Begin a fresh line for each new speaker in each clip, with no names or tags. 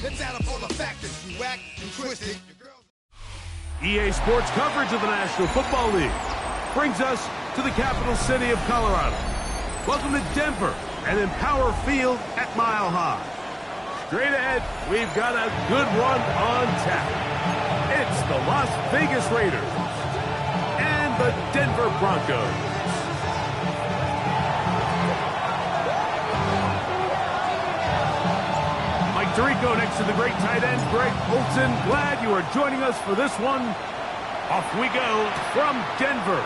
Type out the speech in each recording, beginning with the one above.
Let's add up all the factors. You whack, you twisted.
EA Sports coverage of the National Football League brings us to the capital city of Colorado. Welcome to Denver and Empower Field at Mile High. Straight ahead, we've got a good one on tap. It's the Las Vegas Raiders and the Denver Broncos. Mike Tirico next to the great tight end, Greg Olson. Glad you are joining us for this one. Off we go from Denver.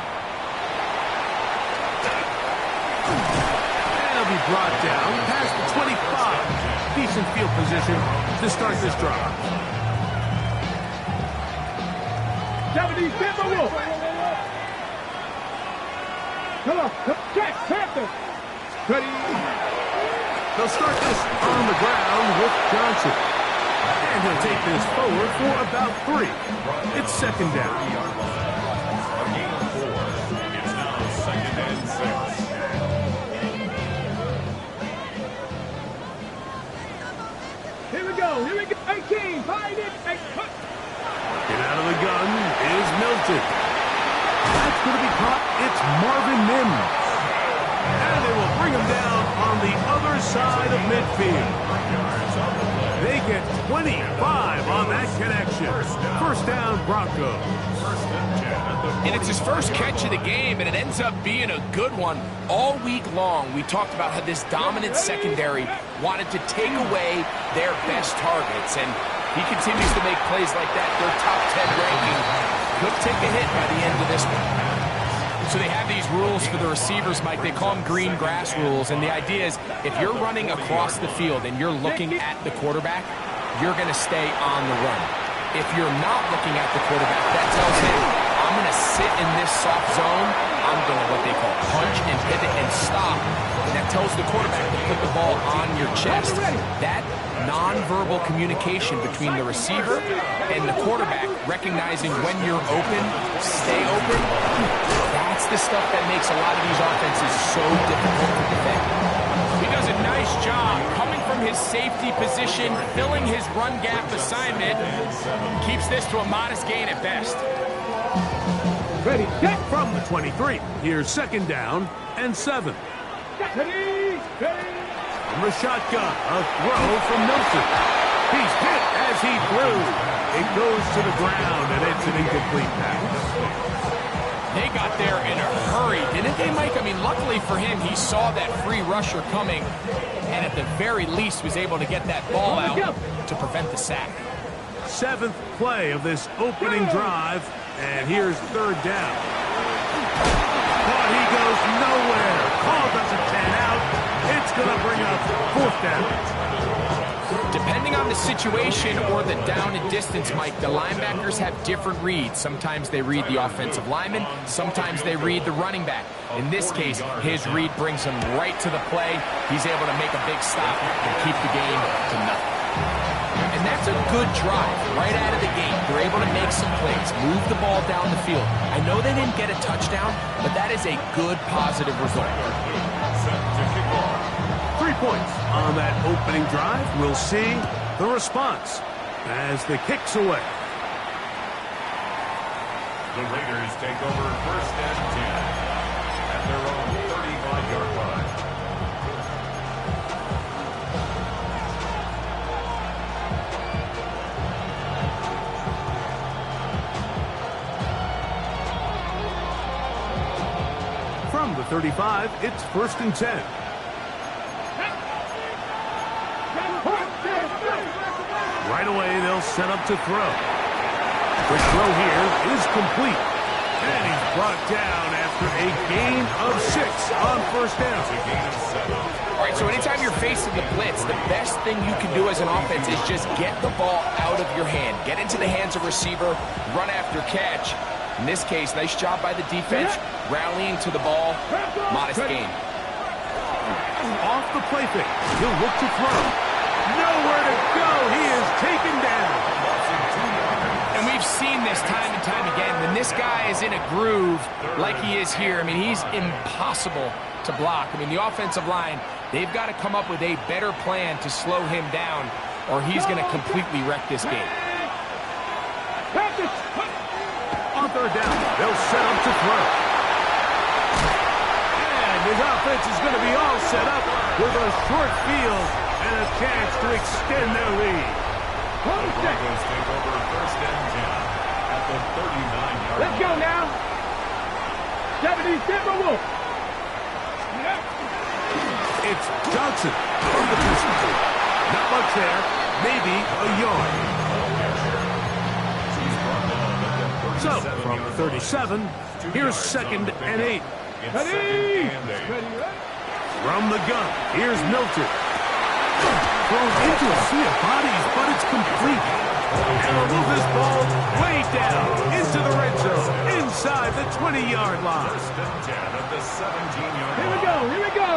And it'll be brought down past the 25. Decent field position to start this drive.
70, Denver Wolf. Come on, Jack Panther. Ready.
They'll start this on the ground with Johnson. And he'll take this forward for about 3. It's second down.
It's now 2nd and 6.
Here we go. 18, find it, and cut.
Get out of the gun is Milton. That's going to be caught. It's Marvin Mims. And they will bring him down on the other side of midfield. They get 25 on that connection. First down, Broncos.
And it's his first catch of the game, and it ends up being a good one. All week long, we talked about how this dominant secondary wanted to take away their best targets, and he continues to make plays like that. Their top 10 ranking could take a hit by the end of this one. So they have these rules for the receivers, Mike. They call them green grass rules, and the idea is if you're running across the field and you're looking at the quarterback, you're going to stay on the run. If you're not looking at the quarterback, that tells him, I'm going to sit in this soft zone. I'm going to what they call punch and pivot and stop. And that tells the quarterback to put the ball on your chest. That nonverbal communication between the receiver and the quarterback, recognizing when you're open, stay open, that's the stuff that makes a lot of these offenses so difficult to defend.
He does a nice job coming from his safety position, filling his run gap assignment, keeps this to a modest gain at best.
Ready, get from the 23. Here's second down and 7.
Ready.
From the shotgun, a throw from Milton. He's hit as he threw. It goes to the ground, and it's an incomplete pass.
They got there in a hurry, didn't they, Mike? I mean, luckily for him, he saw that free rusher coming, and at the very least was able to get that ball out to prevent the sack.
7th play of this opening drive, and here's third down. But he goes nowhere. Call doesn't pan out. It's going to bring up 4th down.
Depending on the situation or the down and distance, Mike, the linebackers have different reads. Sometimes they read the offensive lineman. Sometimes they read the running back. In this case, his read brings him right to the play. He's able to make a big stop and keep the game to nothing. And that's a good drive right out of the gate. They're able to make some plays, move the ball down the field. I know they didn't get a touchdown, but that is a good positive result.
3 points on that opening drive. We'll see the response as the kick's away.
The Raiders take over 1st and 10 at their own 35-yard line.
From the 35, it's 1st and 10. Right away, they'll set up to throw. The throw here is complete. And he's brought down after a gain of 6 on 1st down.
All right, so anytime you're facing the blitz, the best thing you can do as an offense is just get the ball out of your hand. Get into the hands of receiver, run after catch. In this case, nice job by the defense, rallying to the ball, modest gain.
Off the play fake, he'll look to throw. Nowhere to go. He is taken down.
And we've seen this time and time again. When this guy is in a groove like he is here, I mean, he's impossible to block. I mean, the offensive line, they've got to come up with a better plan to slow him down. or he's going to completely wreck this game.
On third down, they'll set up to throw. And his offense is going to be all set up with a short field and a chance to extend their lead.
The Broncos take over first and 10 at the 39-yard line.
Let's go now. 70 Timberwolf.
It's Johnson from the distance. Not much there, maybe a yard. So, from 37, here's 2nd and 8.
Ready?
From the gun, here's Milton. Throws into a sea of bodies, but it's complete. And will move this ball way down into the red zone, inside the 20-yard line.
First and 10 at the 17-yard line.
Here we go, here we go.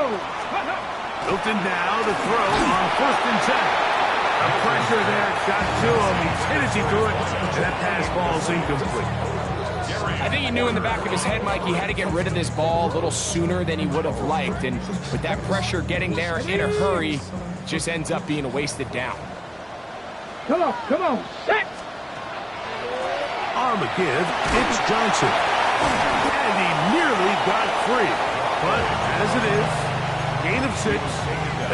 Milton now to throw on 1st and 10. The pressure there got to him. He's hit as he threw it, and that pass ball's incomplete.
I think he knew in the back of his head, Mike, he had to get rid of this ball a little sooner than he would have liked. And with that pressure getting there in a hurry, just ends up being a wasted down.
Come on, set.
On the give, it's Johnson. And he nearly got free. But as it is, gain of 6.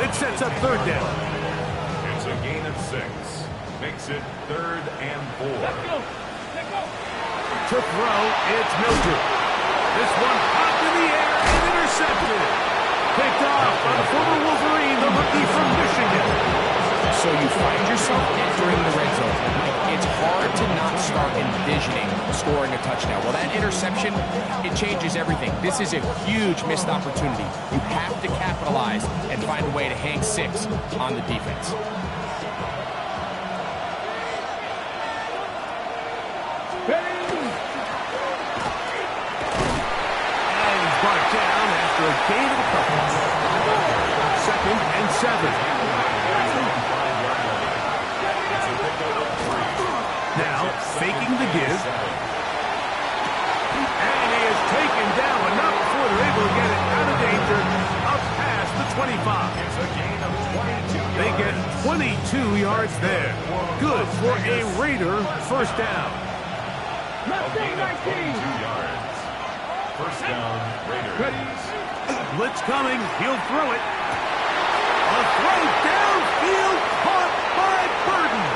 It sets up 3rd down.
It's a gain of 6. Makes it 3rd and 4.
To throw, it's Milton. This one popped in the air and intercepted. Picked off by the former Wolverine, the rookie from Michigan.
So you find yourself entering the red zone. It's hard to not start envisioning scoring a touchdown. Well, that interception, it changes everything. This is a huge missed opportunity. You have to capitalize and find a way to hang 6 on the defense.
And he's brought down after a gain of a couple. 2nd and 7. Now, faking the give. And he is taken down, but not before they're able to get it out of danger, up past the 25.
It's a gain of 22.
They get 22 yards there. Good for a Raider first down.
A gain of 22 yards. First down, Raiders.
Blitz coming. He'll throw it. A throw downfield caught by Burton.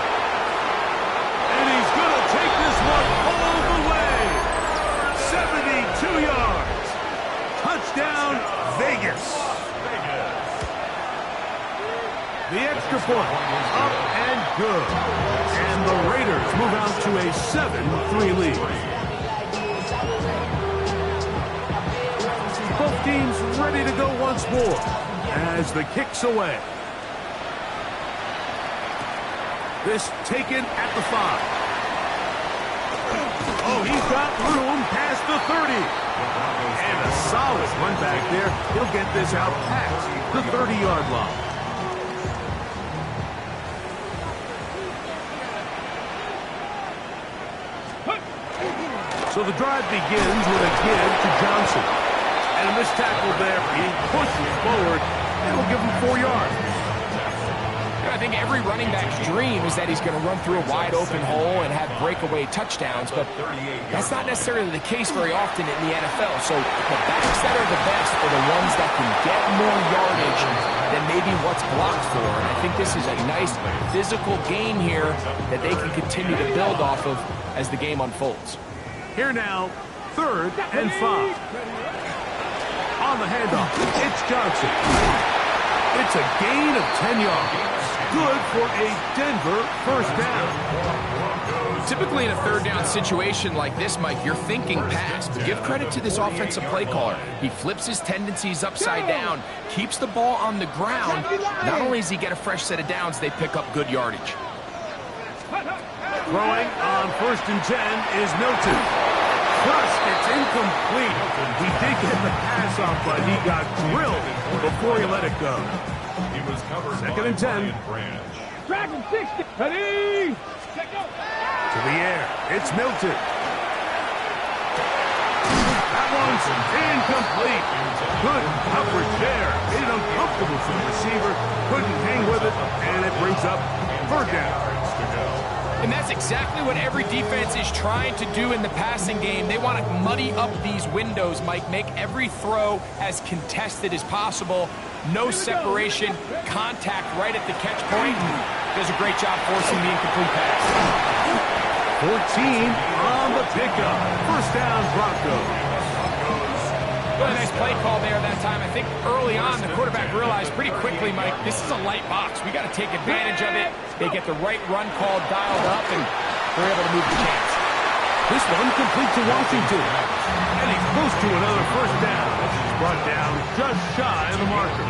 And he's going to take this one all the way. 72 yards. Touchdown, Vegas. The extra point, up and good. And the Raiders move out to a 7-3 lead. Both teams ready to go once more as the kick's away. This taken at the 5. Oh, he's got room past the 30. And a solid run back there. He'll get this out past the 30-yard line. So the drive begins with a give to Johnson. And this tackle there, he pushes forward, and will give him 4 yards.
I think every running back's dream is that he's going to run through a wide open hole and have breakaway touchdowns, but that's not necessarily the case very often in the NFL. So the backs that are the best are the ones that can get more yardage than maybe what's blocked for. And I think this is a nice physical game here that they can continue to build off of as the game unfolds.
Here now, 3rd and 5. On the handoff, it's Johnson. It's a gain of 10 yards. Good for a Denver first down.
Typically in a 3rd down situation like this, Mike, you're thinking pass. But give credit to this offensive play caller. He flips his tendencies upside down, keeps the ball on the ground. Not only does he get a fresh set of downs, they pick up good yardage.
Throwing on 1st and 10 is Milton. Crushed, it's incomplete. He did get the pass off, but he got drilled before he let it go.
He was covered
2nd and 10.
Dragon 60. Ready?
To the air, it's Milton. That one's incomplete. Good coverage there. Made it uncomfortable for the receiver. Couldn't hang with it, and it brings up Third down.
And that's exactly what every defense is trying to do in the passing game. They want to muddy up these windows, Mike, make every throw as contested as possible. No separation, contact right at the catch point. Does a great job forcing the incomplete pass.
14 on the pickup. First down, Broncos.
Really nice play call there that time. I think early on the quarterback realized pretty quickly, Mike, this is a light box. We got to take advantage of it. They get the right run call dialed up, and they're able to move the chains.
This one complete to Washington. And he's close to another first down. He's brought down just shy of the marker.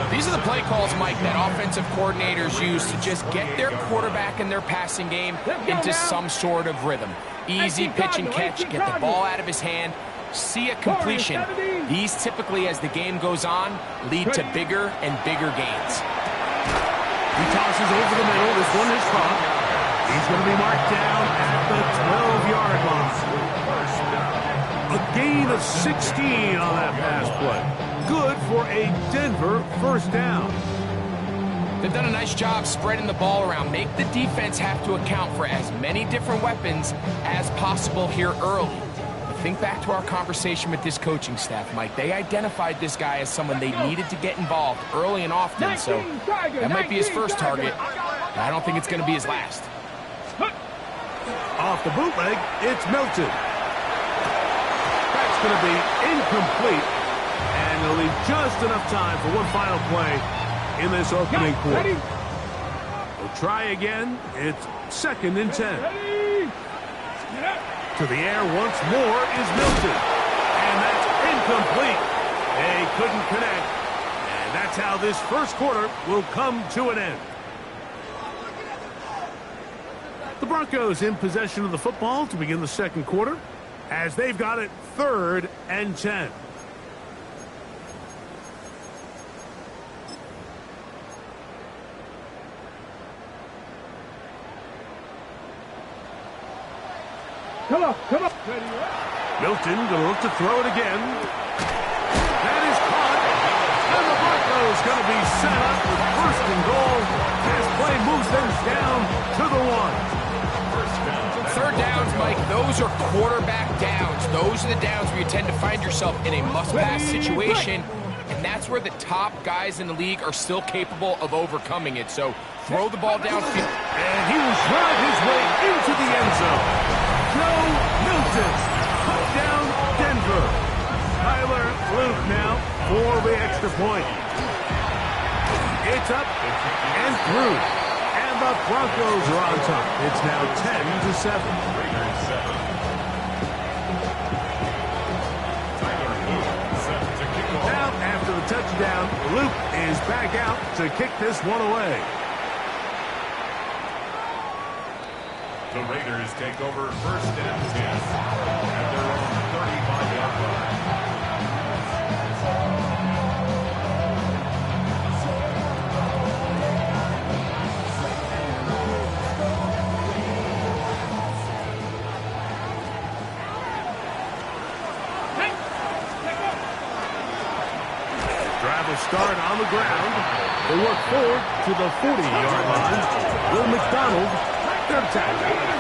These are the play calls, Mike, that offensive coordinators use to just get their quarterback and their passing game into some sort of rhythm. Easy pitch and catch, get the ball out of his hand, see a completion. These typically, as the game goes on, lead to bigger and bigger gains.
He tosses over the middle. This one is caught. He's going to be marked down at the 12-yard line. A gain of 16 on that pass play. Good for a Denver first down.
They've done a nice job spreading the ball around. Make the defense have to account for as many different weapons as possible here early. Think back to our conversation with this coaching staff, Mike. They identified this guy as someone they needed to get involved early and often, so that might be his first target. I don't think it's going to be his last.
Off the bootleg, it's Milton. That's going to be incomplete, and it'll leave just enough time for one final play in this opening quarter. We'll try again. It's 2nd and 10. To the air once more is Milton. And that's incomplete. They couldn't connect. And that's how this first quarter will come to an end. The Broncos in possession of the football to begin the second quarter, as they've got it 3rd and 10.
Come on.
Milton going to look to throw it again. That is caught. And the Broncos going to be set up with 1st and goal. As play moves them down to the 1.
Third downs, Mike, those are quarterback downs. Those are the downs where you tend to find yourself in a must-pass situation, and that's where the top guys in the league are still capable of overcoming it. So throw the ball downfield.
And he will drive his way into the end zone. Joe Milton, touchdown Denver. Tyler Luke now for the extra point. It's up and through. And the Broncos are on top. It's now 10-7. Now, after the touchdown, Luke is back out to kick this one away.
The Raiders take over 1st and 10 at their own 35-yard line.
Drive will start on the ground. They work forward to the 40-yard line. Will McDonald, their tackle.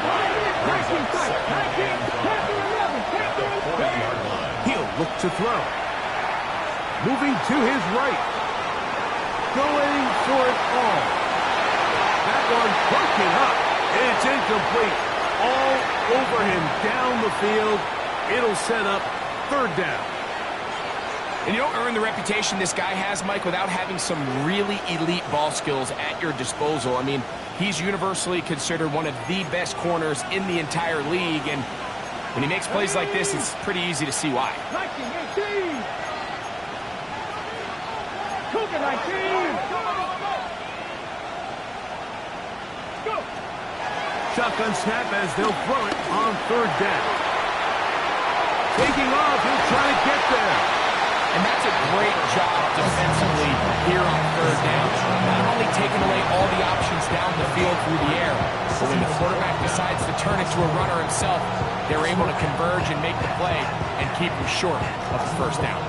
He'll look to throw. Moving to his right. Going for it all. That one broken up. It's incomplete. All over him down the field. It'll set up 3rd down.
And you don't earn the reputation this guy has, Mike, without having some really elite ball skills at your disposal. I mean, he's universally considered one of the best corners in the entire league, and when he makes plays like this, it's pretty easy to see why.
19. Cougar 19. Go.
Shotgun snap as they'll throw it on 3rd down. Taking off, he'll try to get there.
And that's a great job defensively here on 3rd down. Not only taking away all the options down the field through the air, but when the quarterback decides to turn into a runner himself, they're able to converge and make the play and keep him short of the 1st down.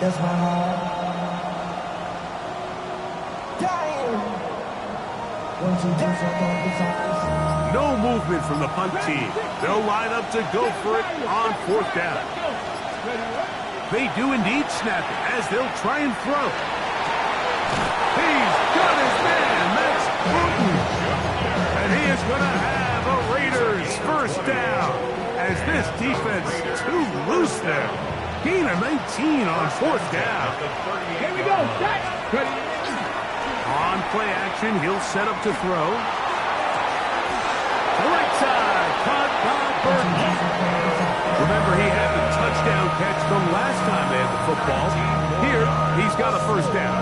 That's my heart.
No movement from the punt team. They'll line up to go for it on 4th down. They do indeed snap it as they'll try and throw. He's got his man. That's Booten. And he is going to have a Raiders first down as this defense too loose there. Gain of 19 on 4th down.
Here we go. Ready.
On play action, he'll set up to throw. The right side, caught by Burton. Remember, he had the touchdown catch from last time they had the football. Here, he's got a first down.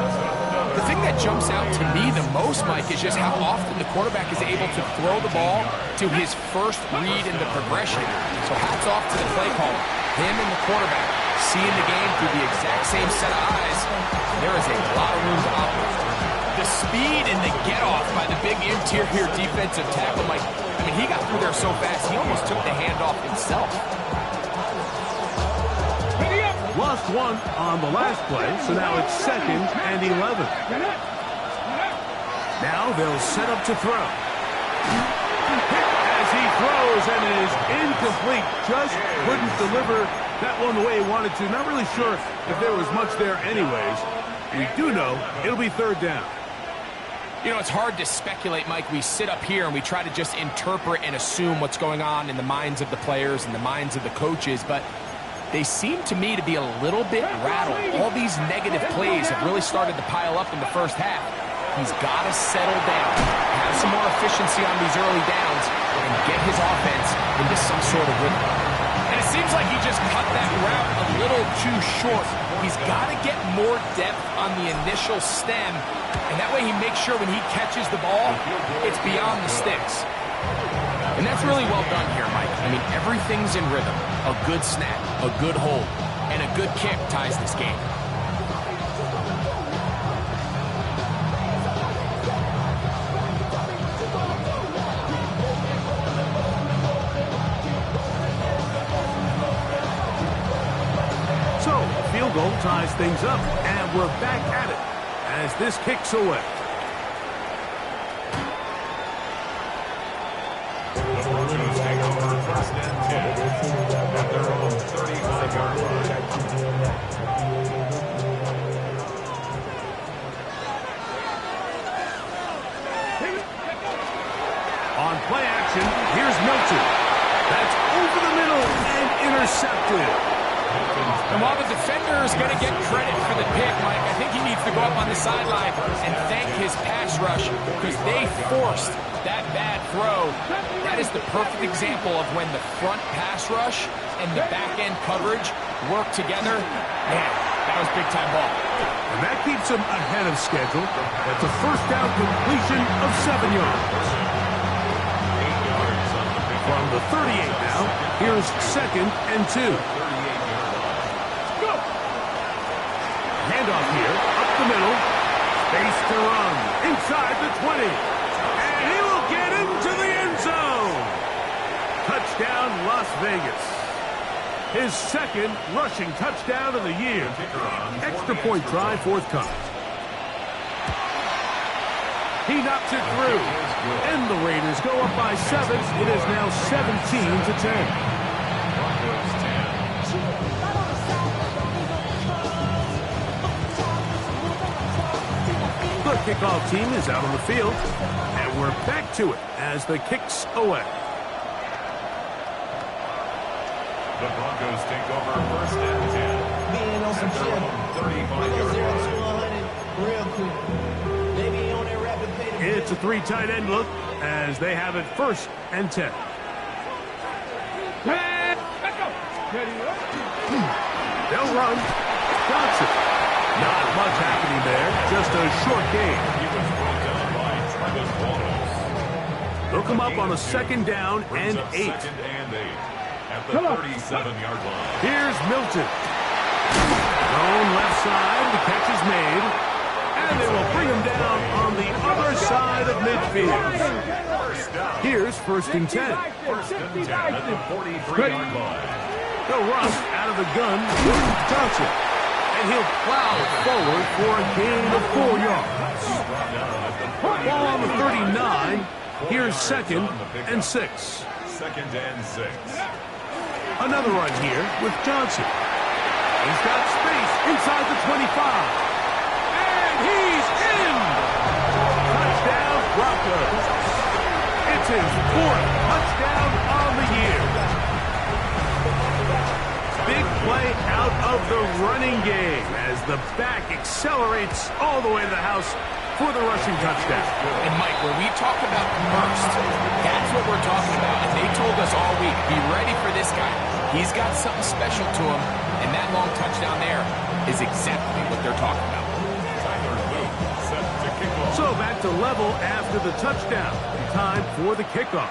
The thing that jumps out to me the most, Mike, is just how often the quarterback is able to throw the ball to his first read in the progression. So hats off to the play caller. Him and the quarterback seeing the game through the exact same set of eyes. There is a lot of room to operate. The speed and the get-off by the big interior defensive tackle, Mike, I mean, he got through there so fast, he almost took the handoff himself.
Lost one on the last play, so now it's 2nd and 11. Now they'll set up to throw. As he throws and it is incomplete. Just couldn't deliver that one the way he wanted to. Not really sure if there was much there anyways. We do know it'll be 3rd down.
You know, it's hard to speculate, Mike. We sit up here and we try to just interpret and assume what's going on in the minds of the players and the minds of the coaches, but they seem to me to be a little bit rattled. All these negative plays have really started to pile up in the first half. He's got to settle down, have some more efficiency on these early downs, and get his offense into some sort of rhythm. And it seems like he just cut that route a little too short. He's got to get more depth on the initial stem, and that way he makes sure when he catches the ball, it's beyond the sticks. And that's really well done here, Mike. I mean, everything's in rhythm. A good snap, a good hold, and a good kick ties this game.
So, field goal ties things up, and we're back at it as this kicks away.
The Broncos take over 1st and 10 at their own 35-yard line.
On play action, here's Milton. That's over the middle and intercepted.
And while the defender is going to get credit for the pick, Mike, I think he needs to go up on the sideline and thank his pass rush because they forced that bad throw. That is the perfect example of when the front pass rush and the back-end coverage work together. Man, that was big-time ball.
And that keeps him ahead of schedule. That's a first down completion of 7 yards.
8 yards on the pick.
From the 38 now, here's 2nd and 2. Handoff here, up the middle. Space to run, inside the 20. And he will get into the end zone. Touchdown, Las Vegas. His 2nd rushing touchdown of the year. Extra point try forthcoming. He knocks it through. And the Raiders go up by 7. It is now 17-10. The kickoff team is out on the field, and we're back to it as the kicks away.
The Broncos take over 1st and 10.
Being on some shit.
35-yard line.
Real quick. They be on their rapid pay.
It's a 3 tight end look as they have it 1st and 10. They'll run. Johnson. Not much happening there. Just a short game.
He was brought down by Travis Wallace.
They'll come up on a 2nd down
Brings
and
up
8.
2nd and 8 at the 37-yard line.
Here's Milton. Thrown left side, the catch is made. And they will bring him down on the other side of midfield. Here's 1st and 10.
First and 10 at the 43-yard line.
They'll run out of the gun with Johnson. And he'll plow forward for a gain of 4 yards. Ball on the 39. Here's 2nd and 6.
2nd and 6.
Another run here with Johnson. He's got space inside the 25. And he's in! Touchdown, Broncos. It's his 4th touchdown on the year. Big play out of the running game as the back accelerates all the way to the house for the rushing touchdown.
And Mike, when we talk about burst, that's what we're talking about. And they told us all week, be ready for this guy. He's got something special to him, and that long touchdown there is exactly what they're talking about.
So back to level after the touchdown. Time for the kickoff.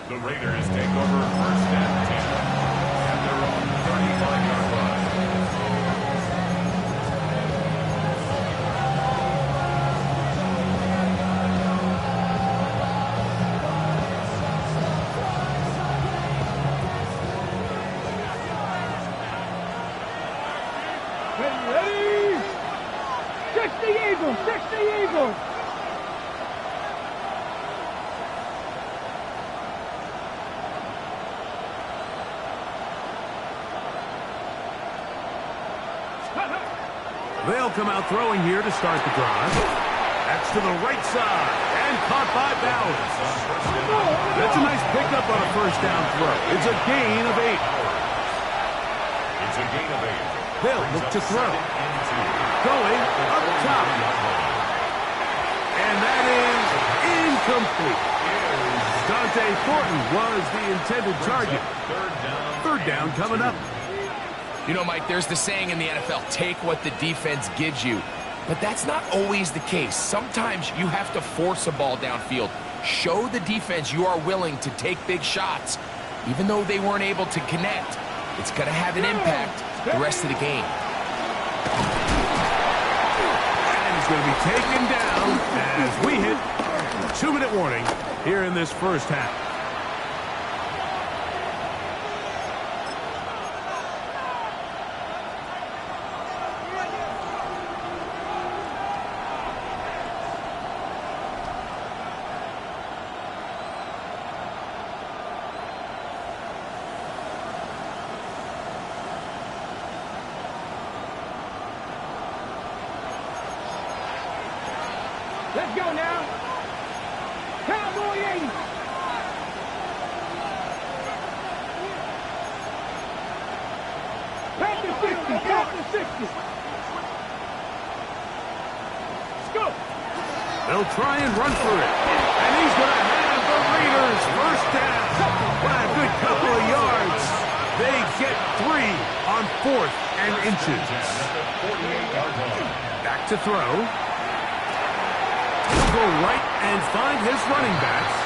The Raiders take over 1st and 10 at their own 35-yard line.
Ready? 60 Eagles, 60 Eagles.
They'll come out throwing here to start the drive. That's to the right side and caught by Bowers. That's a nice pickup on a 1st down throw. It's a gain of 8.
It's a gain of 8.
They'll look to throw. Going up top. And that is incomplete. Dante Thornton was the intended target. 3rd down coming up.
You know, Mike, there's the saying in the NFL, take what the defense gives you. But that's not always the case. Sometimes you have to force a ball downfield. Show the defense you are willing to take big shots. Even though they weren't able to connect, it's going to have an impact the rest of the game.
And he's going to be taken down as we hit 2-minute warning here in this 1st half.
Let's go now. Cowboy 80. Panther 60. Panther 60. Let's go.
They'll try and run for it. And he's going to have the Raiders 1st down. By a good couple of yards. They get 3 on 4th and inches. Back to throw. He'll go right and find his running backs.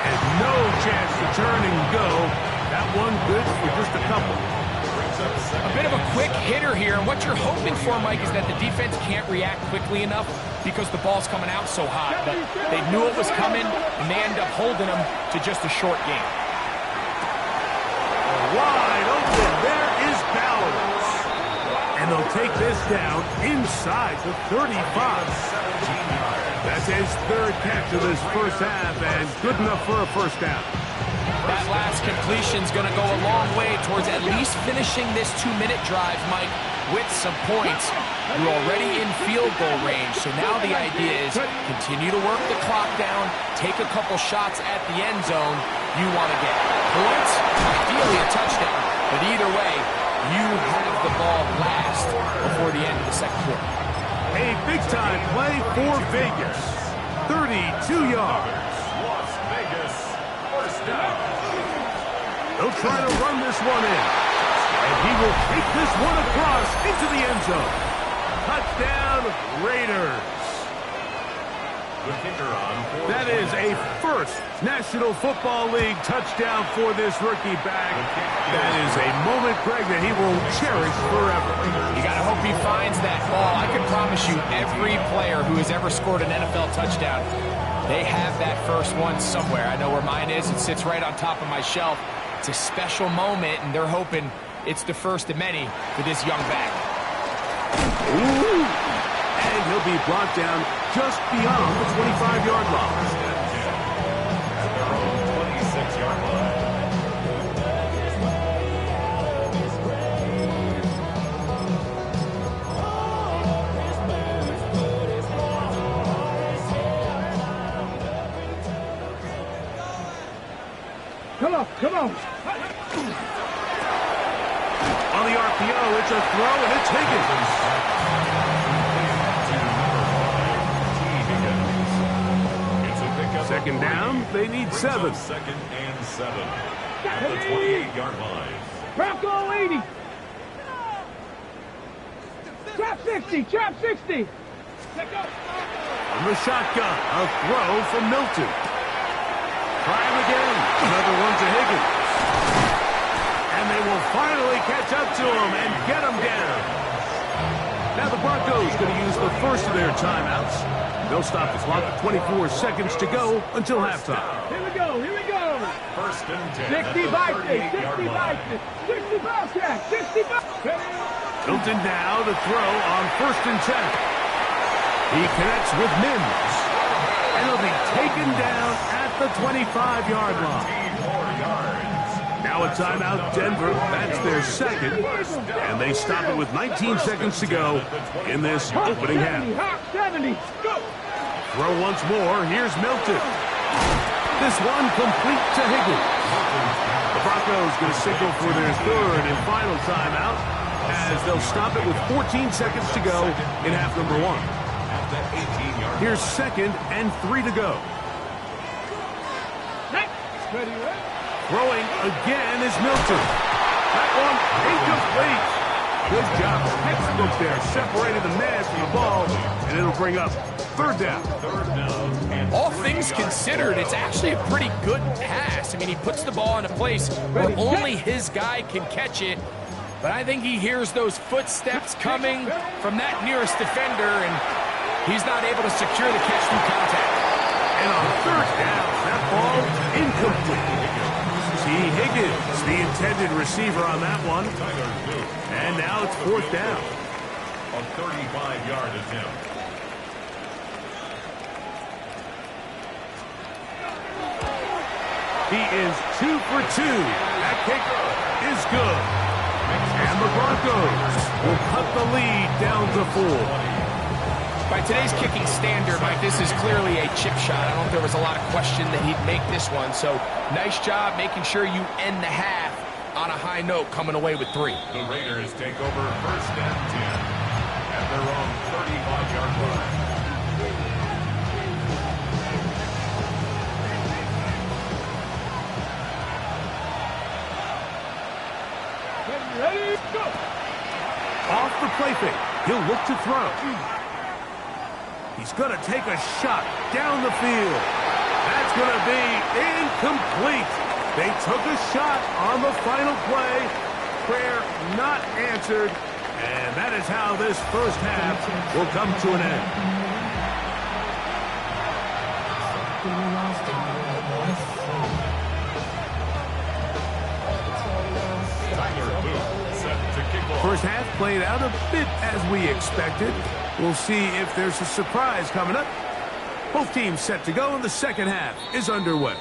And no chance to turn and go. That one good for just a couple.
A bit of a quick hitter here, and what you're hoping for, Mike, is that the defense can't react quickly enough because the ball's coming out so hot. But they knew it was coming, and they end up holding them to just a short game.
Wide open. There is Bowers. And they'll take this down inside the 35. That's his 3rd catch of this 1st half, and good enough for a 1st down.
That last completion's going to go a long way towards at least finishing this 2-minute drive, Mike, with some points. You're already in field goal range, so now the idea is continue to work the clock down, take a couple shots at the end zone. You want to get points, ideally a touchdown, but either way, you have the ball last before the end of the 2nd quarter.
A big-time play for Vegas. 32 yards.
Las Vegas, 1st down.
They'll try to run this one in. And he will take this one across into the end zone. Touchdown, Raiders.
The kicker on fourth.
That is a first National Football League touchdown for this rookie back. That is a moment, Greg, that he will cherish forever.
You got to hope he finds that ball. I can promise you every player who has ever scored an NFL touchdown, they have that first one somewhere. I know where mine is. It sits right on top of my shelf. It's a special moment, and they're hoping it's the first of many for this young back.
Ooh. And he'll be brought down just beyond the 25-yard line.
At their own 26-yard line.
Come on, come on.
On the RPO, it's a throw, and it's Higgins. Second down, they need 7.
Second and 7 at the 28-yard line.
Bronco 80. Trap 60, trap 60. Let go.
From the shotgun, a throw from Milton. Try him again. Another one to Higgins. And they will finally catch up to him and get him down. Now the Broncos going to use the first of their timeouts. They'll stop the clock at 24 seconds to go until halftime.
Here we go, here we go.
First and 10
60
at the
bites,
38-yard
60
line.
bites, 60 ball track, 60 bites.
Milton now to throw on first and 10. He connects with Mims. And he'll be taken down at the 25-yard line.
13 more yards.
Now a timeout, Denver. That's their second. And they stop it with 19 seconds to go in this opening half.
Hawk 70, go.
Throw once more. Here's Milton. This one complete to Higgins. The Broncos going to signal for their third and final timeout as they'll stop it with 14 seconds to go in half number 1.
At the 18-yard
Here's second and 3 to go.
Ready, ready.
Throwing again is Milton. That one incomplete. Good job. Textbook there. Separated the man from the ball, and it'll bring up third down.
and
All things considered, it's actually a pretty good pass. I mean, he puts the ball in a place where only his guy can catch it. But I think he hears those footsteps coming from that nearest defender, and he's not able to secure the catch through contact.
And on third down, that ball incomplete. T. Higgins, the intended receiver on that one. And now it's fourth down.
A 35-yard attempt.
He is 2 for 2. That kick is good. And the Broncos will cut the lead down to 4.
By today's kicking standard, Mike, this is clearly a chip shot. I don't know if there was a lot of question that he'd make this one. So nice job making sure you end the half on a high note, coming away with 3.
The Raiders take over first and 10 at their own 35-yard line.
Ready, go.
Off the play fake. He'll look to throw. He's going to take a shot down the field. That's going to be incomplete. They took a shot on the final play. Prayer not answered. And that is how this first half will come to an end. First half played out a bit as we expected. We'll see if there's a surprise coming up. Both teams set to go, and the second half is underway.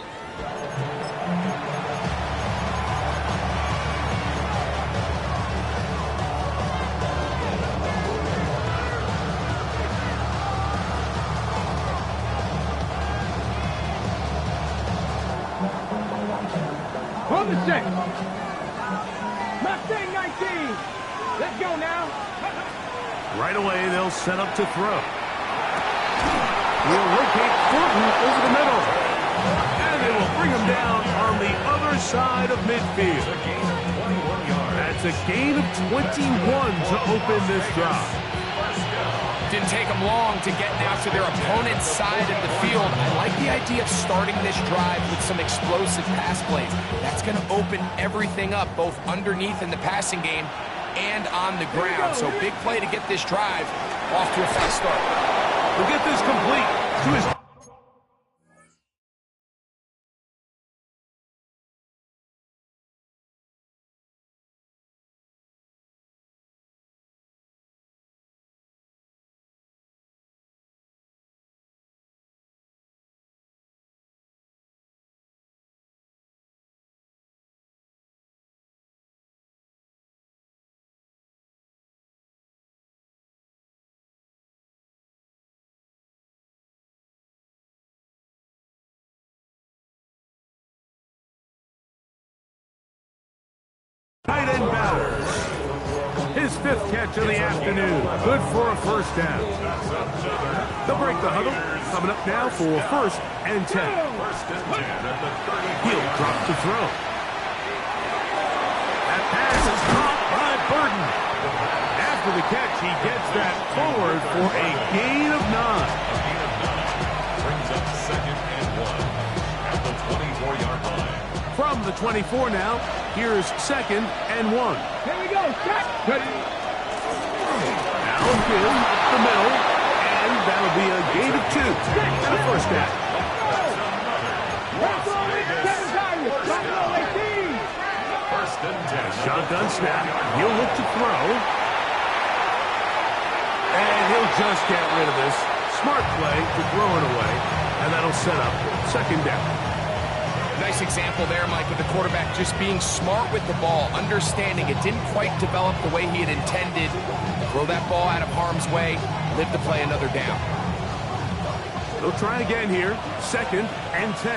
On the set. Mustang 19. Let's go now.
Right away, they'll set up to throw. He'll locate Thornton over the middle. And they will bring him down on the other side of midfield. That's a gain of 21 to open this drive.
Didn't take them long to get now to their opponent's side of the field. I like the idea of starting this drive with some explosive pass plays. That's going to open everything up, both underneath in the passing game and on the ground. So big play to get this drive off to a fast start.
We'll get this complete to his... Tight end batters. His 5th catch of the afternoon. Good for a first down. They'll break the huddle. Coming up now for 1st and 10. He'll drop to throw. That pass is caught by Burton. After the catch, he gets that forward for a gain of 9.
Brings up 2nd and 1 at the 24-yard line.
From the 24 now, here's 2nd and 1.
Here we go. Set. Ready.
Now give up the middle, and that'll be a gain of 2 and a first down. Shotgun snap. He'll look to throw. And he'll just get rid of this. Smart play to throw it away, and that'll set up 2nd down.
Nice example there, Mike, of the quarterback just being smart with the ball, understanding it didn't quite develop the way he had intended. Throw that ball out of harm's way, live to play another down.
They'll try again here, 2nd and 10.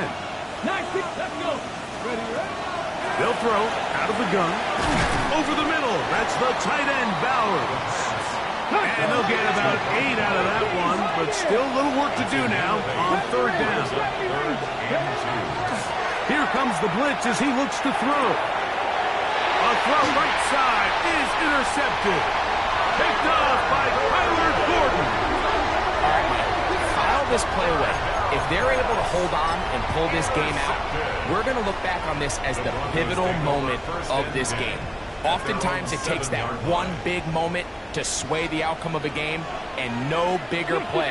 Nice. Let's go. Ready, ready.
They'll throw out of the gun. Over the middle, that's the tight end, Bowers. And they'll get about 8 out of that one, but still a little work to do now on 3rd down. Here comes the blitz as he looks to throw. A throw right side is intercepted. Picked off by Kyler Gordon.
All right, Mike, file this play away. If they're able to hold on and pull this game out, we're going to look back on this as the pivotal moment of this game. Oftentimes, it takes that one big moment to sway the outcome of a game, and no bigger play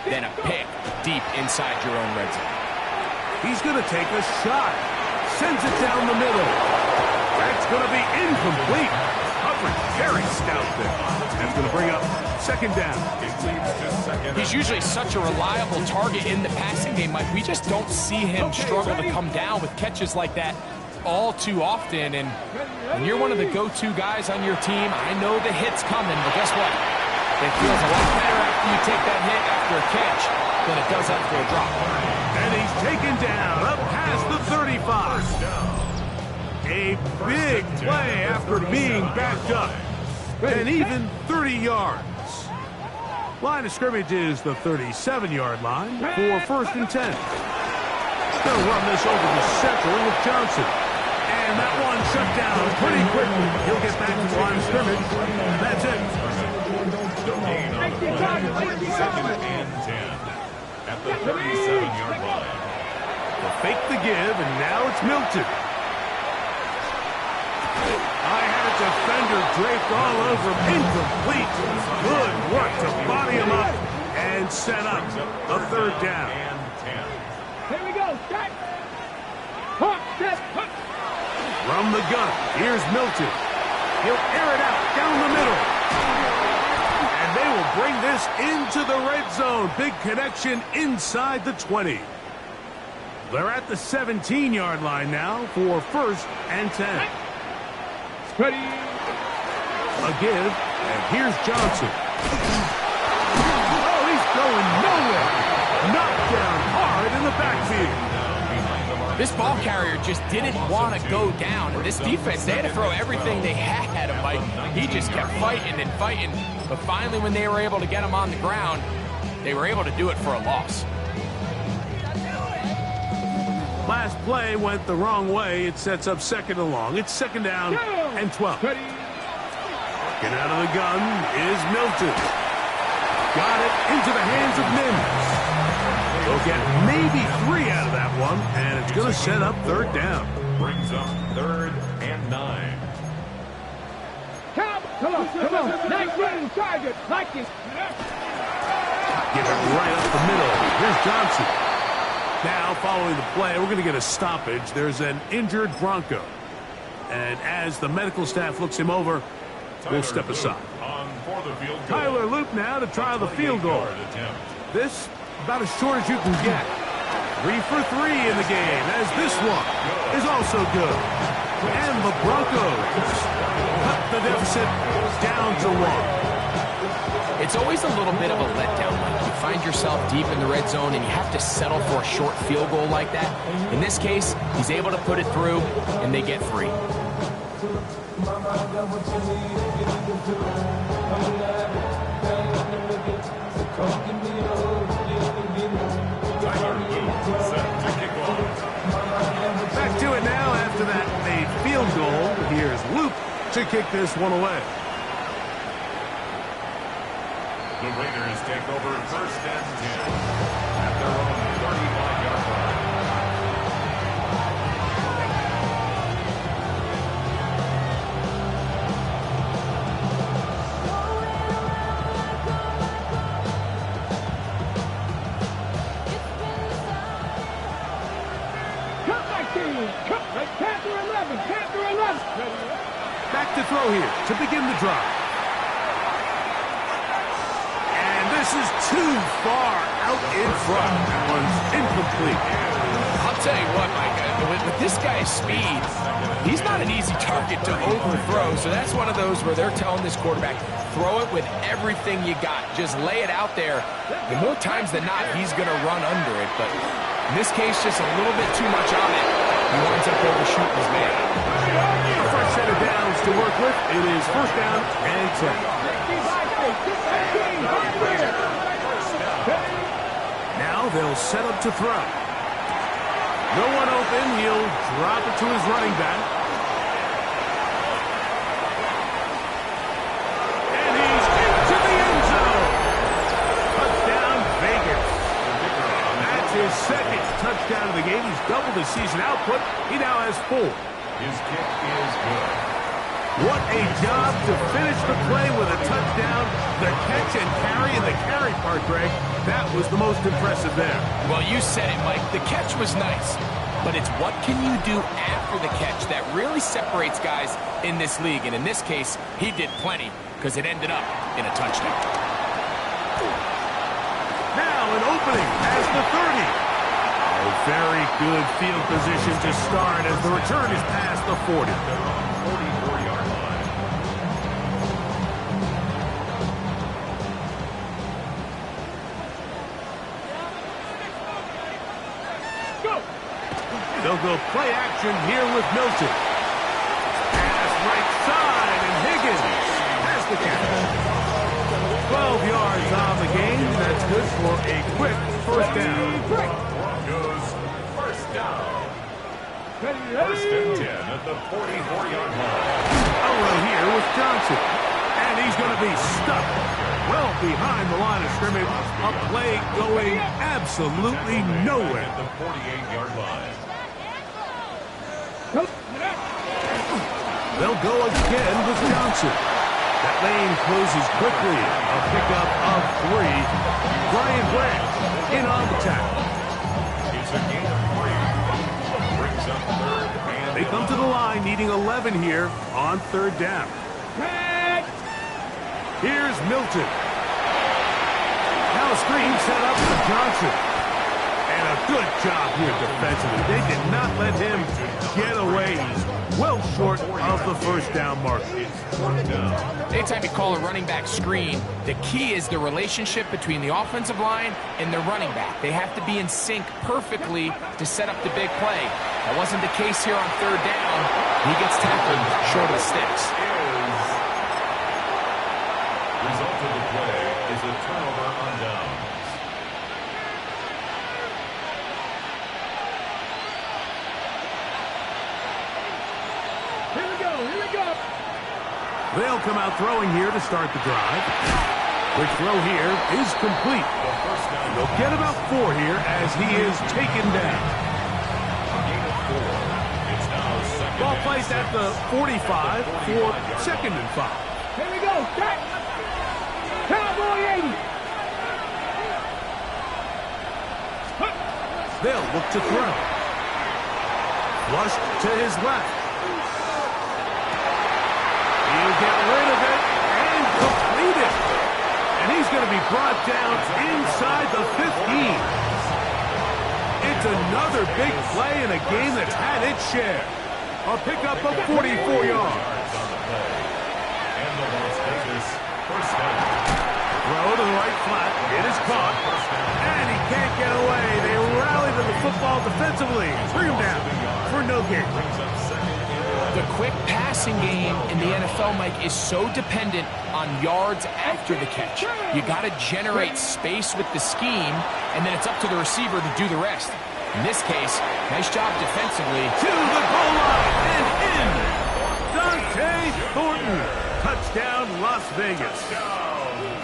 than a pick deep inside your own red zone.
He's going to take a shot. Sends it down the middle. That's going to be incomplete. Coverage very stout there. That's going to bring up 2nd down.
He's usually such a reliable target in the passing game, Mike. We just don't see him struggle to come down with catches like that all too often. And when you're one of the go-to guys on your team, I know the hit's coming, but guess what? It feels a lot better after you take that hit after a catch than it does after a drop.
And he's taken down up past the 35. A big play after being backed up. And even 30 yards. Line of scrimmage is the 37-yard line for 1st and 10. Going to run this over the center with Johnson. And that one shut down pretty quickly. He'll get back to the line of scrimmage. And that's it.
2nd and 10 at the 37-yard line.
They'll fake the give, and now it's Milton. I had a defender draped all over him. Incomplete. Good work to body him up and set up a 3rd down.
Here we go. Set. Hop, set, hop.
From the gun, here's Milton. He'll air it out down the middle. And they will bring this into the red zone. Big connection inside the 20. They're at the 17-yard line now for 1st and 10.
Ready.
A give, and here's Johnson. Oh, he's going nowhere. Knocked down hard in the backfield.
This ball carrier just didn't want to go down. And this defense, they had to throw everything they had at him, Mike. He just kept fighting and fighting. But finally, when they were able to get him on the ground, they were able to do it for a loss.
Last play went the wrong way. It sets up 2nd and long. It's 2nd down and 12. Getting out of the gun is Milton. Got it into the hands of Mims. They'll get maybe 3 out of that one, and it's going to set up third down.
Brings up 3rd and 9.
Come on. Nice running target. Like it.
Give it right up the middle. Here's Johnson. Now, following the play, we're going to get a stoppage. There's an injured Bronco. And as the medical staff looks him over, we'll step aside. Tyler Loop now to try the field goal. This, about as short as you can get. 3 for 3 in the game, as this one is also good. And the Broncos cut the deficit down to 1.
It's always a little bit of a letdown. Like you find yourself deep in the red zone and you have to settle for a short field goal like that. In this case, he's able to put it through, and they get 3.
Back to it now after that made field goal. Here's Luke to kick this one away.
The Raiders take over 1st and 10 at their own 35-yard line.
Back to throw here to begin the drive. And this is too far out in front. That one's incomplete.
I'll tell you what, Mike, with this guy's speed, he's not an easy target to overthrow. So that's one of those where they're telling this quarterback, throw it with everything you got. Just lay it out there. And more times than not, he's going to run under it. But in this case, just a little bit too much on it. He winds up overshooting his man.
A fresh set of downs to work with. It is 1st down and 10. Now they'll set up to throw. No one open. He'll drop it to his running back. And he's into the end zone. Touchdown, Vegas. That's his 2nd touchdown of the game. He's doubled his season output. He now has 4.
His kick is good.
What a job to finish the play with a touchdown. The catch and carry, and the carry part, Greg, that was the most impressive there.
Well, you said it, Mike. The catch was nice, but it's what can you do after the catch that really separates guys in this league. And in this case, he did plenty because it ended up in a touchdown.
Now an opening as the 30. A very good field position to start as the return is past the 40.
44-yard line.
They'll go play action here with Milton. Pass right side, and Higgins has the catch. 12 yards on the game. That's good for a quick 1st down.
Broncos 1st down. 1st and 10 at the 44-yard line.
Elrow here with Johnson. And he's going to be stuck well behind the line of scrimmage. A play going absolutely nowhere.
At the 48-yard line.
They'll go again with Johnson. That lane closes quickly. A pickup of 3. Brian Branch in on the tackle.
It's a gain of 3. Brings up 3rd and
They come to the line needing 11 here on 3rd down. Here's Milton. Now a screen set up for Johnson. And a good job here defensively. They did not let him get away. He's well short of the 1st down mark.
Anytime you call a running back screen, the key is the relationship between the offensive line and the running back. They have to be in sync perfectly to set up the big play. That wasn't the case here on 3rd down. He gets tackled short of the sticks.
Result of the play is a turnover on downs.
Here we go.
They'll come out throwing here to start the drive. Quick throw here is complete. They'll get about 4 here as he is taken down. Ball placed at the 45 for 2nd and 5.
Here we go. Set. Cowboy 80.
They'll look to throw. Flushed to his left. He'll get rid of it and complete it. And he's going to be brought down inside the 15. It's another big play in a game that's had its share. A pickup of 44 yards. Throw to the right flat. It is caught. And he can't get away. They rally to the football defensively. Bring him down for no gain.
The quick passing game in the NFL, Mike, is so dependent on yards after the catch. You got to generate space with the scheme, and then it's up to the receiver to do the rest. In this case, nice job defensively.
To the goal line and in. Dante Thornton. Touchdown, Las Vegas.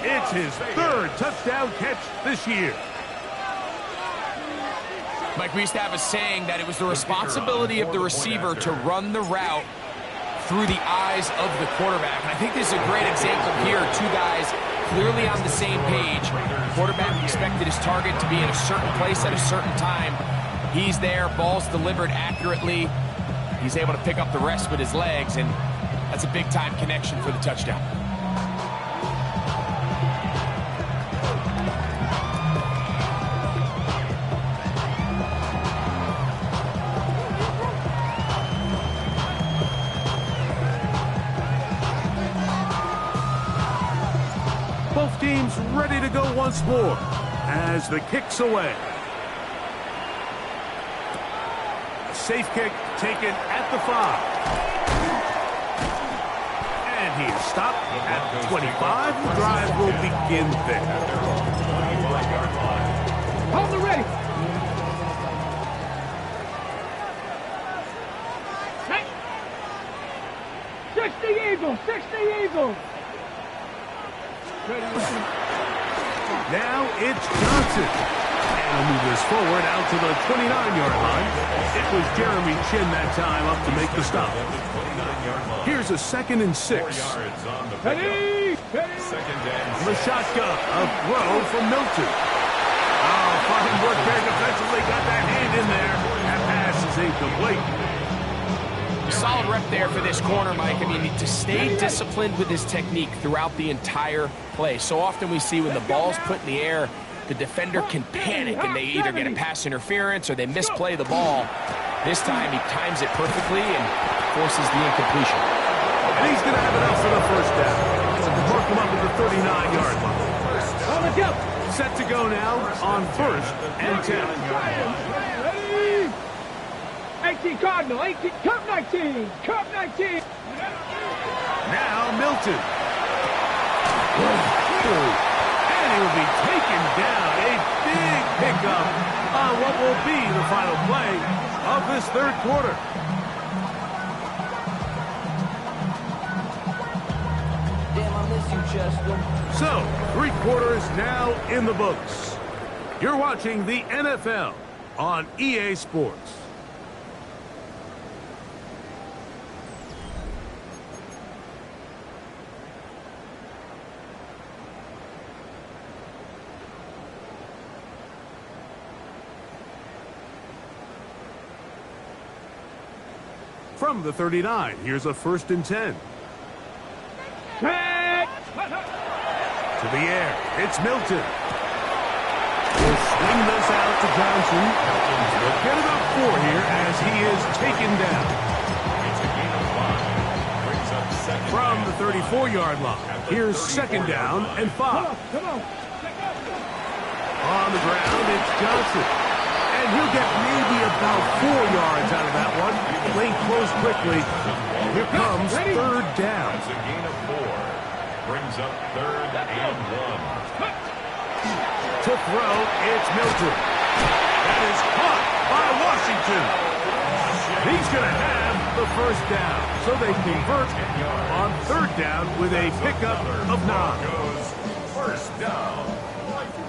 It's his 3rd touchdown catch this year.
Mike, we used to have a saying that it was the responsibility of the receiver to run the route through the eyes of the quarterback. And I think this is a great example here. 2 guys clearly on the same page. Quarterback expected his target to be in a certain place at a certain time. He's there, ball's delivered accurately. He's able to pick up the rest with his legs, and that's a big-time connection for the touchdown.
Both teams ready to go once more as the kick's away. A safe kick taken at the 5. And he is stopped at the 25. The drive will begin there.
Hold the ready. Hey. 60 Eagles. 60 Eagles.
Now it's Johnson. And he'll move this forward out to the 29-yard line. It was Jeremy Chin that time up to make the stop. Here's a 2nd and 6.
Ready.
The shotgun, a throw from Milton. Oh, fine work there defensively. Got that hand in there. That pass is incomplete.
Solid rep there for this corner, Mike. I mean, to stay disciplined with his technique throughout the entire play. So often we see when the ball's put in the air, the defender can panic and they either get a pass interference or they misplay the ball. This time he times it perfectly and forces the incompletion.
And he's going to have it up for the 1st down. Mark him up at the 39-yard line. Set to go now on 1st and 10.
Ready. 18 Cardinal, 18, Cup 19, Cup 19.
Now Milton. And he will be taken down. A big pickup on what will be the final play of this 3rd quarter.
Damn, I miss you, Chester.
So, 3 quarters now in the books. You're watching the NFL on EA Sports. From the 39, here's a 1st and 10. To the air, it's Milton. He'll swing this out to Johnson. He'll get about 4 here as he is taken down. From the 34-yard line, here's 2nd down and 5. On the ground, it's Johnson. And he'll get maybe about 4 yards out of that one. Lane close quickly. Here comes 3rd down.
That's a gain of 4. Brings up 3rd and 1.
To throw, it's Milton. That is caught by Washington. He's going to have the 1st down. So they convert on 3rd down with a pickup of 9.
first down.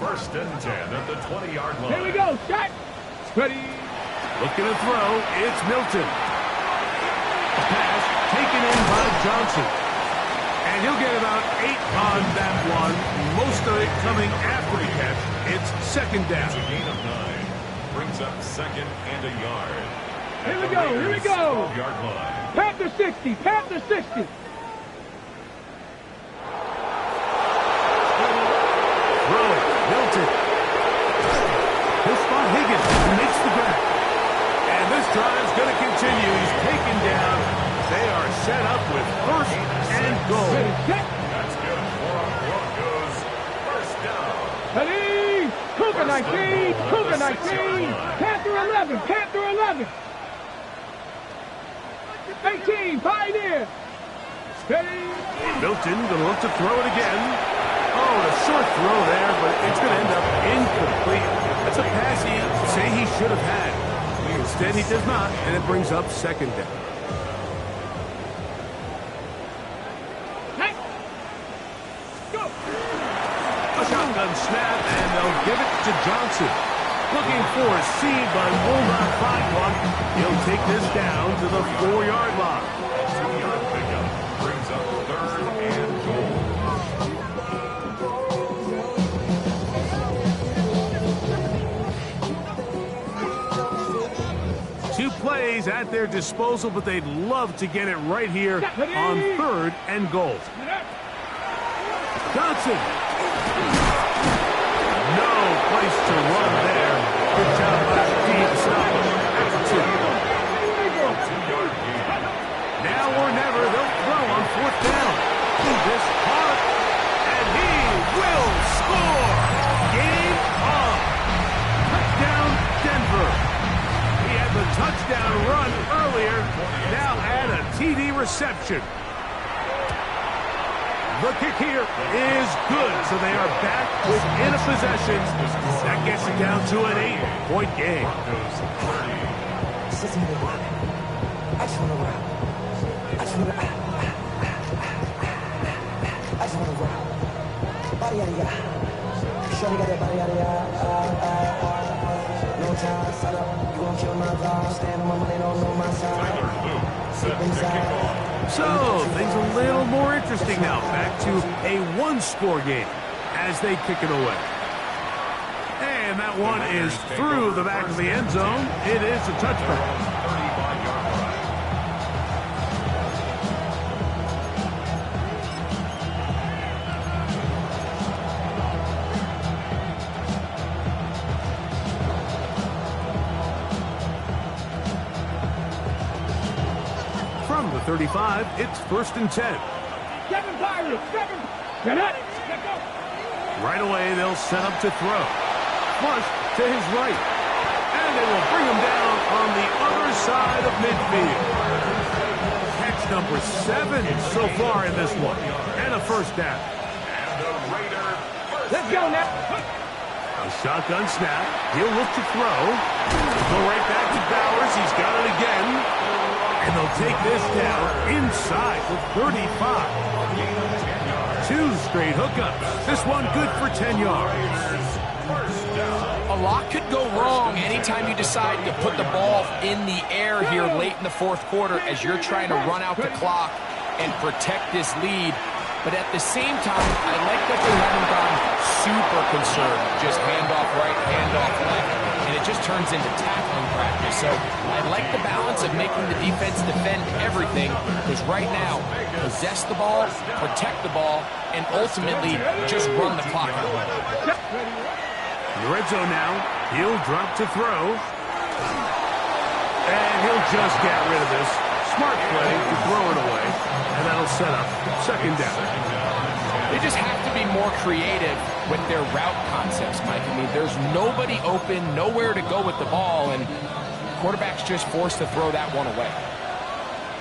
First and 10 at the 20-yard line.
Here we go. Shot. Ready.
Looking to throw. It's Milton. Pass taken in by Johnson. And he'll get about 8 on that one. Most of it coming after the catch. It's second down.
It's a gain of 9. Brings up second and a yard.
Here we go. Here we go.
12-yard line.
Panther 60. Panther 60.
Throw. Milton. He'll spot Higgins, who makes the grab. And this drive's going to continue. He's taken down. They are set up with first and goal.
That's good for our Broncos. First down.
Ready. Cougar 19. Cougar 19. Panther 11. Panther 11. 18. Pioneer. Steady.
Milton going to look to throw it again. Oh, a short throw there, but it's going to end up incomplete. That's a pass he'd say he should have had. Instead, he does not, and it brings up second down. A shotgun snap, and they'll give it to Johnson. Looking for a seam, but will not find one. He'll take this down to the 4-yard line.
2-yard pickup brings up third and goal.
Two plays at their disposal, but they'd love to get it right here on third and goal. Johnson. No place to run there. Good job by the team to stop him. That's 2.
2-yard gain.
Now or never, they'll throw on fourth down. This hard, and he will score. Game on. Touchdown, Denver. He had the touchdown run earlier. Now add a TD reception. The kick here is good, so they are back within a possession. That gets it down to an 8-point game.
Broncos 30.
I just want to rock. I just want to rock. Body yada yada. Shorty got that body yada yada. No time, set up. You gon' kill my vibe. Stand on my money, don't know my side.
Tyler Luke set to kick off.
So, things a little more interesting now. Back to a one-score game as they kick it away. And that one is through the back of the end zone. It is a touchback.
35-yard line.
From the 35, it's first and 10.
7 Pirates. 7. Get up. Let's go.
Right away, they'll set up to throw. Flush to his right. And they will bring him down on the other side of midfield. Catch number 7 so far in this one. And a first down.
And the Raider.
Let's go now.
A shotgun snap. He'll look to throw. Go right back to Bowers. He's got it again. And they'll take this down inside the 35. 2 straight hookups. This one good for 10 yards.
A lot could go wrong anytime you decide to put the ball in the air here late in the fourth quarter as you're trying to run out the clock and protect this lead. But at the same time, I like that they haven't gone super conservative. Just handoff right, handoff left, and it just turns into tackling practice. So I like the balance of making the defense defend everything, because right now, possess the ball, protect the ball, and ultimately just run the clock out.
In the red zone now, he'll drop to throw. And he'll just get rid of this. Smart play to throw it away. And that'll set up second down.
They just have to be more creative with their route concepts, Mike. I mean, there's nobody open, nowhere to go with the ball, and quarterback's just forced to throw that one away.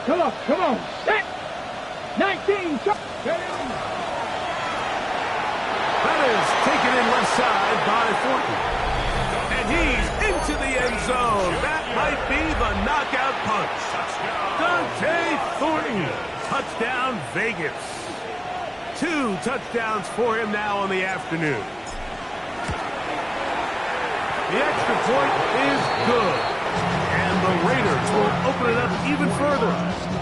Come on, come on. Set. 19.
That is taken in left side by Thornton. And he's into the end zone. That might be the knockout punch. Dante Thornton. Touchdown, Vegas. 2 touchdowns for him now on the afternoon. The extra point is good. And the Raiders will open it up even further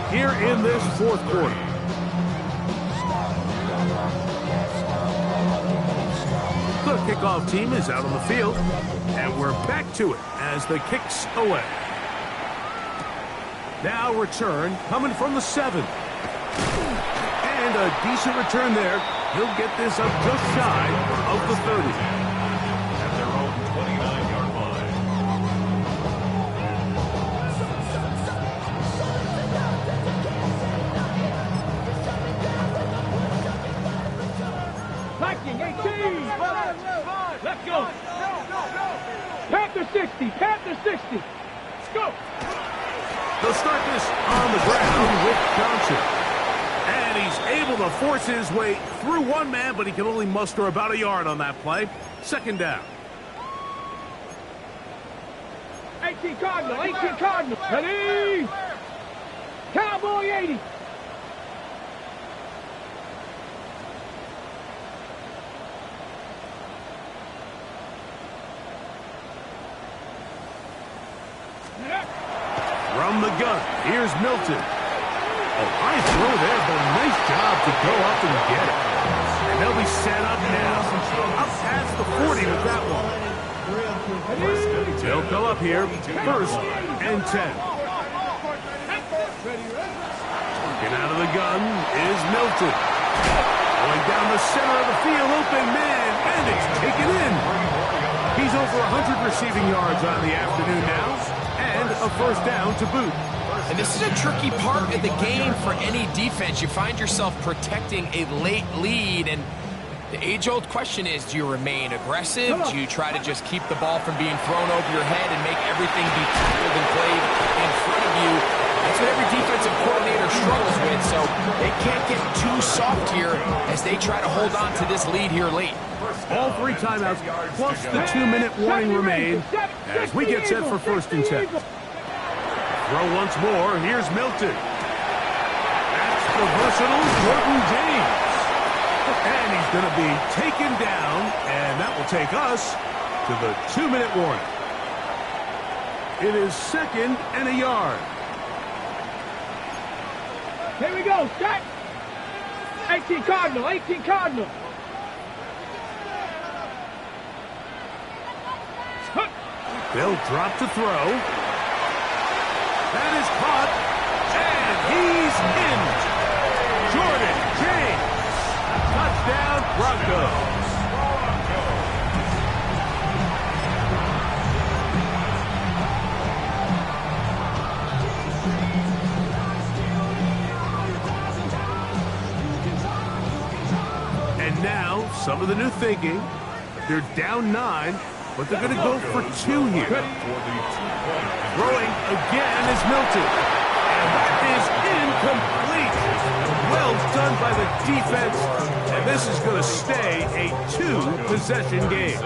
here in this fourth quarter. The kickoff team is out on the field, and we're back to it as the kick's away. Now return coming from the 7. And a decent return there. He'll get this up just shy of the 30.
At their own 29-yard line.
Viking 18. Let's go. Panther 60. Panther 60. Let's go.
They'll start this on the ground with Johnson. And he's able to force his way through one man, but he can only muster about a yard on that play. Second down.
18 Cardinal. 18 Cardinal. Ready. Cowboy 80.
From the gun, here's Milton. Oh, high throw there, but a nice job to go up and get it. And they'll be set up now. Up past the 40 with that one. They'll go up here, 1st and 10. Working out of the gun is Milton. Going down the center of the field, open man, and it's taken in. He's over 100 receiving yards on the afternoon now, and a 1st down to boot.
And this is a tricky part of the game for any defense. You find yourself protecting a late lead, and the age-old question is, do you remain aggressive? Do you try to just keep the ball from being thrown over your head and make everything be tackled and played in front of you? That's what every defensive coordinator struggles with, so they can't get too soft here as they try to hold on to this lead here late.
All 3 timeouts plus the 2-minute warning remain as we get set for 1st and 10. Throw once more. Here's Milton. That's the versatile Jordan James. And he's going to be taken down, and that will take us to the 2-minute warning. It is 2nd and a yard.
Here we go. Set. 18 Cardinal. 18 Cardinal.
They'll drop to throw. That is caught, and he's in. Jordan James. Touchdown, Broncos. And now, some of the new thinking. They're down 9. But they're going to go for 2 here. Throwing again is Milton. And that is incomplete. Well done by the defense. And this is going to stay a 2-possession game.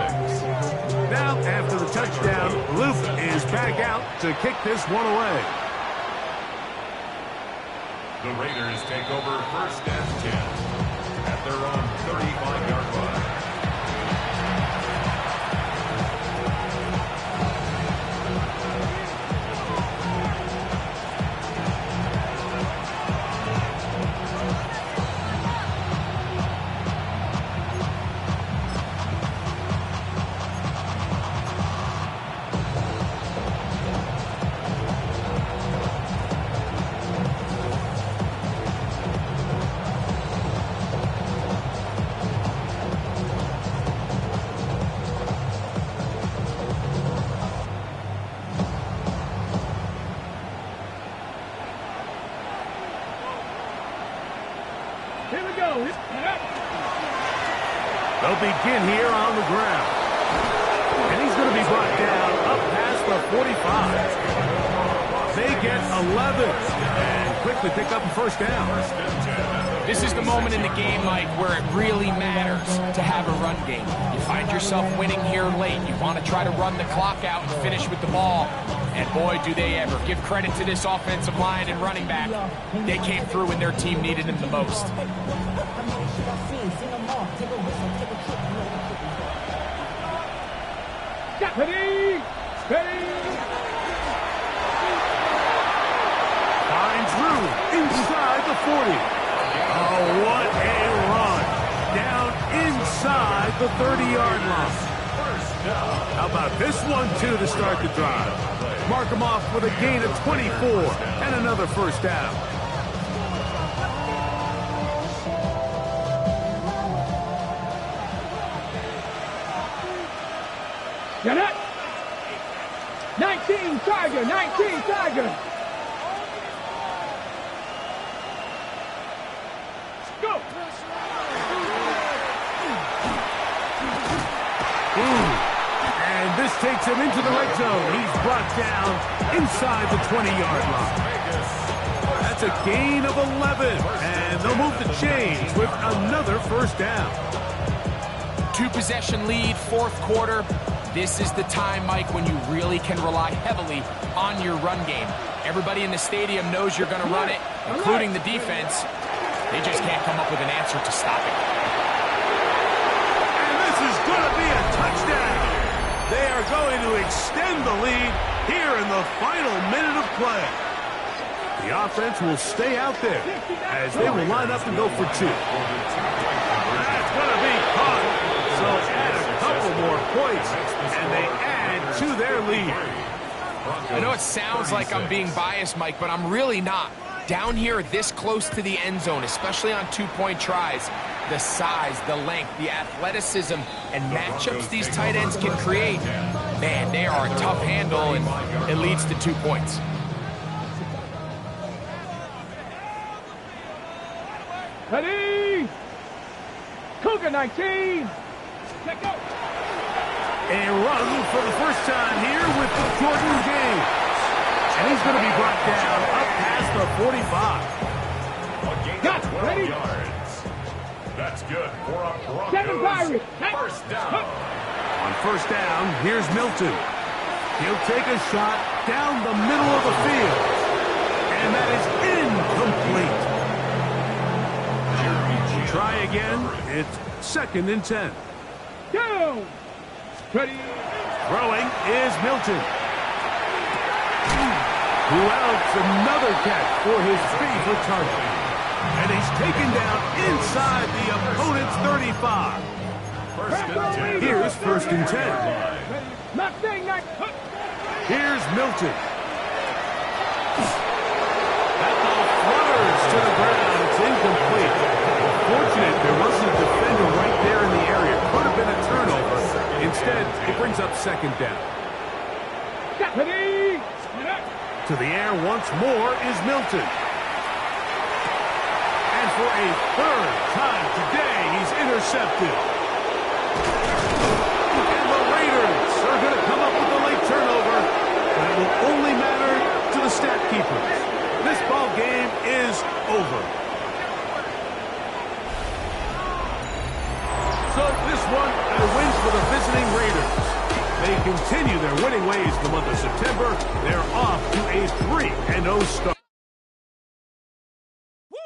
Now, after the touchdown, Luke is back out to kick this one away.
The Raiders take over 1st and 10 at their own 35-yard line.
Here we go.
They'll begin here on the ground. And he's going to be brought down up past the 45. They get 11 and quickly pick up a 1st down.
This is the moment in the game, Mike, where it really matters to have a run game. You find yourself winning here late. You want to try to run the clock out and finish with the ball. And boy, do they ever. Give credit to this offensive line and running back. They came through when their team needed them the most.
Ready? Ready?
Finds room inside the 40. Oh, what a run. Down inside the 30-yard line. How about this one, too, to start the drive? Mark him off with a gain of 24 and another first down.
Get it? 19 Tiger, 19 Tiger. Go.
And this takes him into the red zone. He's brought down inside the 20-yard line. That's a gain of 11. And they'll move the chains with another first down.
2-possession lead, fourth quarter. This is the time, Mike, when you really can rely heavily on your run game. Everybody in the stadium knows you're going to run it, including the defense. They just can't come up with an answer to stop it.
And this is going to be a touchdown. They are going to extend the lead here in the final minute of play. The offense will stay out there as they will line up and go for 2. That's going to be caught. So add a couple more points, and they add to their lead.
I know it sounds like I'm being biased, Mike, but I'm really not. Down here this close to the end zone, especially on 2-point tries, the size, the length, the athleticism, and matchups these tight ends can create, man, they are a tough handle, and it leads to 2 points.
Ready? Cougar 19. Let go.
A run for the first time here with Jordan James. And he's going to be brought down up past the 45.
Got it. Ready?
That's good for a
Seven
Broncos
Pirates.
first down.
On first down, here's Milton. He'll take a shot down the middle of the field. And that is incomplete. Try again. It's 2nd and 10.
Go. Ready?
Throwing is Milton. Who else? Another catch for his favorite target. And he's taken down inside the opponent's 35. Here's 1st and 10. Here's Milton. That ball flutters to the ground. It's incomplete. Fortunate there wasn't a defender right there in the area. Could have been a turnover. Instead, it brings up 2nd down.
Ready?
To the air once more is Milton. And for a 3rd time today, he's intercepted. And the Raiders are going to come up with a late turnover, but it will only matter to the stat keepers. This ball game is over. So this one, a win for the visiting Raiders. They continue their winning ways the month of September. They're off to a 3-0 start.
Woo!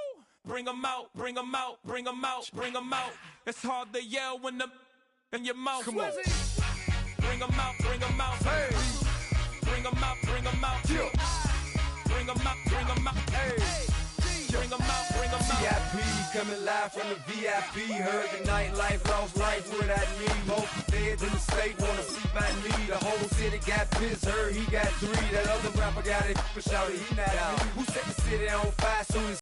Bring them out, bring them out, bring them out, bring them out. It's hard to yell when the in your mouth. Come on. Bring them out, bring them out. Hey. Bring them out, bring them out. Yeah. Bring them out, bring them out. Hey. Bring them out, bring them out.
VIP coming live from the VIP. Heard the nightlife, lost life without me. Both feds in the state wanna see my knee. The whole city got pissed, heard he got 3. That other rapper got it, but shouted he not out. Who set the city on fire soon as